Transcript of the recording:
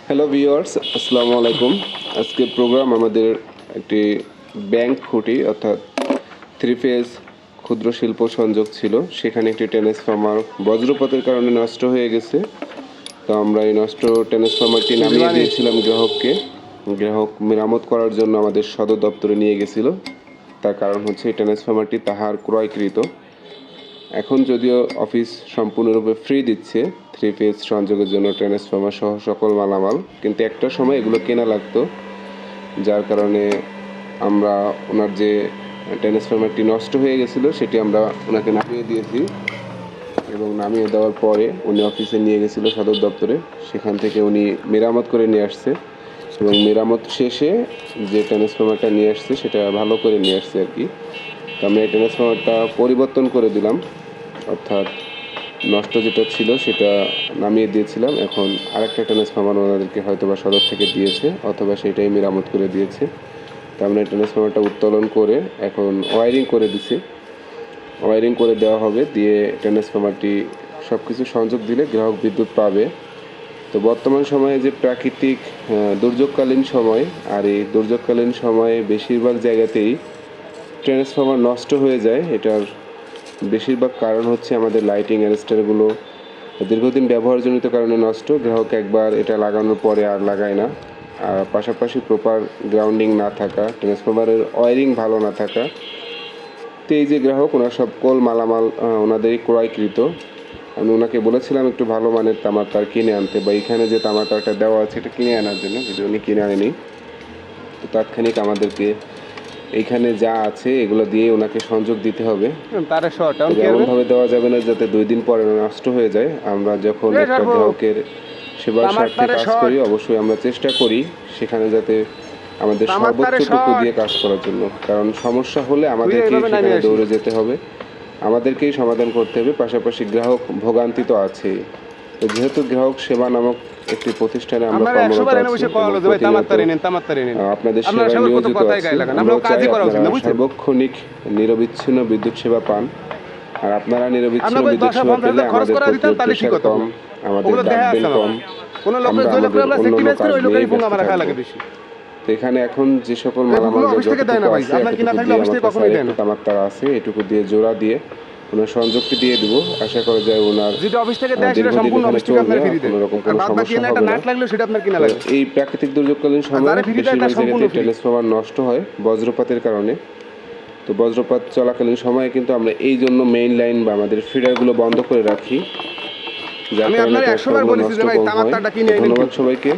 Hello viewers, আসসালামু আলাইকুম। আজকে প্রোগ্রাম আমাদের একটি ব্যাংক খুঁটি অর্থাৎ থ্রি ফেজ ক্ষুদ্র শিল্প সংযোগ ছিল। সেখানে একটি ট্রান্সফরমার বজ্রপাতের কারণে নষ্ট হয়ে গেছে। তো আমরা এই নষ্ট ট্রান্সফরমারটি নামিয়ে দিয়েছিলাম গ্রাহককে। গ্রাহক মেরামত করার জন্য আমাদের সদর দপ্তরে নিয়ে গেছিল। তার কারণ হচ্ছে এই ট্রান্সফরমারটি তাহার ক্রয়কৃত। এখন যদিও অফিস সম্পূর্ণরূপে ফ্রি দিচ্ছে থ্রি ফেজ সংযোগের জন্য ট্রান্সফরমার সহ সকল মালামাল, কিন্তু একটা সময় এগুলো কেনা লাগতো, যার কারণে আমরা ওনার যে ট্রান্সফরমারটি নষ্ট হয়ে গেছিলো সেটি আমরা ওনাকে নামিয়ে দিয়েছি এবং নামিয়ে দেওয়ার পরে উনি অফিসে নিয়ে গেছিলো সদর দপ্তরে। সেখান থেকে উনি মেরামত করে নিয়ে আসছে এবং মেরামত শেষে যে ট্রান্সফরমারটা নিয়ে আসছে সেটা ভালো করে নিয়ে আসছে আর কি। তো আমরা এই ট্রান্সফরমারটা পরিবর্তন করে দিলাম, অর্থাৎ নষ্ট যেটা ছিল সেটা নামিয়ে দিয়েছিলাম। এখন আরেকটা ট্রান্সফরমার ওনাদেরকে হয়তো বা সদর থেকে দিয়েছে অথবা সেটাই মেরামত করে দিয়েছে। তো আমরা এই ট্রান্সফরমারটা উত্তোলন করে এখন ওয়ারিং করে দিছি, ওয়ারিং করে দেওয়া হবে, দিয়ে ট্রান্সফরমারটি সব কিছু সংযোগ দিলে গ্রাহক বিদ্যুৎ পাবে। তো বর্তমান সময়ে যে প্রাকৃতিক দুর্যোগকালীন সময়, আর এই দুর্যোগকালীন সময়ে বেশিরভাগ জায়গাতেই ট্রান্সফরমার নষ্ট হয়ে যায়। এটার বেশিরভাগ কারণ হচ্ছে আমাদের লাইটিং অ্যারেস্টারগুলো দীর্ঘদিন ব্যবহারজনিত কারণে নষ্ট। গ্রাহক একবার এটা লাগানোর পরে আর লাগায় না। আর পাশাপাশি প্রপার গ্রাউন্ডিং না থাকা, ট্রান্সফরমারের ওয়ারিং ভালো না থাকা। তো এই যে গ্রাহক, ওনার সকল মালামাল ওনাদেরই ক্রয়কৃত। আমি ওনাকে বলেছিলাম একটু ভালো মানের তামার তার কিনে আনতে, বা এখানে যে তামার তারটা দেওয়া আছে এটা কিনে আনার জন্য, যদি উনি কিনে আনেনি। তো তাৎক্ষণিক আমাদেরকে এইখানে যা আছে এগুলো দিয়ে ওনাকে সংযোগ দিতে হবে। এমনভাবে দেওয়া যাবে না যাতে 2 দিন পরে নষ্ট হয়ে যায়। আমরা যখন একটা গ্রাহকের সেবার স্বার্থে কাজ করি, অবশ্যই আমরা চেষ্টা করি সেখানে যাতে আমাদের সর্বোচ্চটুকু দিয়ে কাজ করার জন্য, কারণ সমস্যা হলে আমাদেরকেই সেখানে দৌড়ে যেতে হবে, আমাদেরকেই সমাধান করতে হবে। পাশাপাশি গ্রাহক ভোগান্তি তো আছেই। তো যেহেতু গ্রাহক সেবা নামক একটি প্রতিষ্ঠানে আমরা কর্মরত আছি, আপনাদের সেবায় নিয়োজিত আছি, আমরাও চাই আপনারা সার্বক্ষণিক নিরবিচ্ছিন্ন বিদ্যুৎ সেবা পান। আর আপনারা নিরবিচ্ছিন্ন বিদ্যুৎ সেবা পেলে আমাদের প্রতি প্রেশার কম, আমাদের ডাকবেন কম, আমরা আমাদের অন্যান্য কাজ নিয়ে ব্যস্ত থাকবো। তো এখানে এখন যে সকল মালামাল যতটুকু আছে একটু তামার তার আছে, এটুকু দিয়ে জোড়া দিয়ে ওনার সংযোগটি দিয়ে দিব। আশা করা যায় ওনার দীর্ঘদিন এখানে চলবে, কোনো রকম কোনো সমস্যা হবে না। এই প্রাকৃতিক দুর্যোগকালীন সময়ে বেশিরভাগ জায়গাতে ট্রান্সফরমার নষ্ট হয় বজ্রপাতের কারণে। তো বজ্রপাত চলাকালীন সময়ে কিন্তু আমরা এই জন্য মেইন লাইন বা আমাদের ফিডারগুলো বন্ধ করে রাখি, যার কারণে নষ্ট কম হয়। ধন্যবাদ সবাইকে।